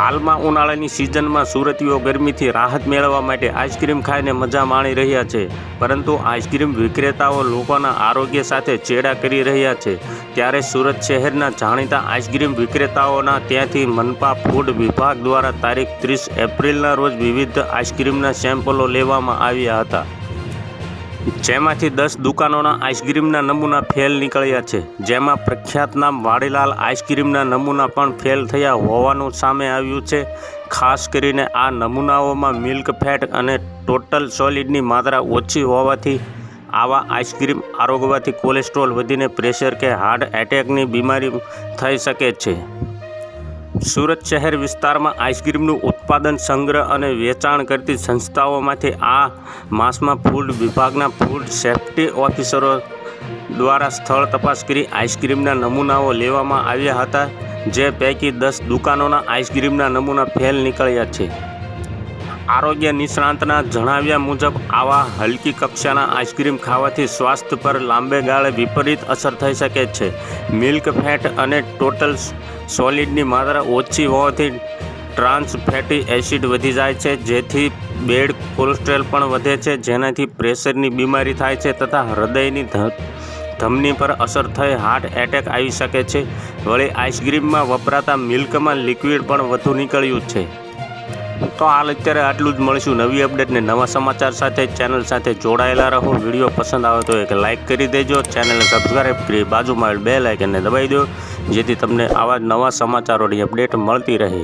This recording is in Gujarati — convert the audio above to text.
હાલમાં ઉનાળાની સિઝનમાં સુરતીઓ ગરમીથી રાહત મેળવવા માટે આઈસ્ક્રીમ ખાઈને મજા માણી રહ્યા છે, પરંતુ આઈસ્ક્રીમ વિક્રેતાઓ લોકોના આરોગ્ય સાથે ચેડા કરી રહ્યા છે। ત્યારે સુરત શહેરના જાણીતા આઈસ્ક્રીમ વિક્રેતાઓના ત્યાંથી મનપા ફૂડ વિભાગ દ્વારા તારીખ 30 એપ્રિલના રોજ વિવિધ આઈસ્ક્રીમના સેમ્પલો લેવામાં આવ્યા હતા, જેમાંથી 10 દુકાનોના આઈસ્ક્રીમના નમૂના ફેલ નીકળ્યા છે, જેમાં પ્રખ્યાત નામ વાડીલાલ આઈસ્ક્રીમના નમૂના પણ ફેલ થયા હોવાનું સામે આવ્યું છે। ખાસ કરીને આ નમૂનાઓમાં મિલ્ક ફેટ અને ટોટલ સોલિડની માત્રા ઓછી હોવાથી આવા આઈસ્ક્રીમ આરોગવાથી કોલેસ્ટ્રોલ વધીને પ્રેશર કે હાર્ટ એટેકની બીમારી થઈ શકે છે। સુરત શહેર વિસ્તારમાં આઈસ્ક્રીમનું ઉત્પાદન, સંગ્રહ અને વેચાણ કરતી સંસ્થાઓમાંથી આ માસમાં ફૂડ વિભાગના ફૂડ સેફ્ટી ઓફિસરો દ્વારા સ્થળ તપાસ કરી આઈસ્ક્રીમના નમૂનાઓ લેવામાં આવ્યા હતા, જે પૈકી 10 દુકાનોના આઈસ્ક્રીમના નમૂના ફેલ નીકળ્યા છે। આરોગ્ય નિષ્ણાતના જણાવ્યા મુજબ આવા હલકી કક્ષાના આઈસ્ક્રીમ ખાવાથી સ્વાસ્થ્ય પર લાંબે ગાળે વિપરીત અસર થઈ શકે છે। મિલ્ક ફેટ અને ટોટલ સોલિડની માત્રા ઓછી હોવાથી ટ્રાન્સ ફેટી એસિડ વધી જાય છે, જેથી બેડ કોલેસ્ટ્રોલ પણ વધે છે, જેનાથી પ્રેશરની બીમારી થાય છે તથા હૃદયની ધમની પર અસર થઈ હાર્ટ એટેક આવી શકે છે। વળી આઈસ્ક્રીમમાં વપરાતા મિલ્કમાં લિક્વિડ પણ વધુ નીકળ્યું છે। તો હાલ અત્યારે આટલું જ, મળીશું નવી અપડેટ ને નવા સમાચાર સાથે। ચેનલ સાથે જોડાયેલા રહો। વિડીયો પસંદ આવે તો એક લાઇક કરી દેજો, ચેનલને સબસ્ક્રાઈબ કરી બાજુમાં બેલ આઇકનને દબાવી દો, જેથી તમને આવા નવા સમાચારોની અપડેટ મળતી રહે।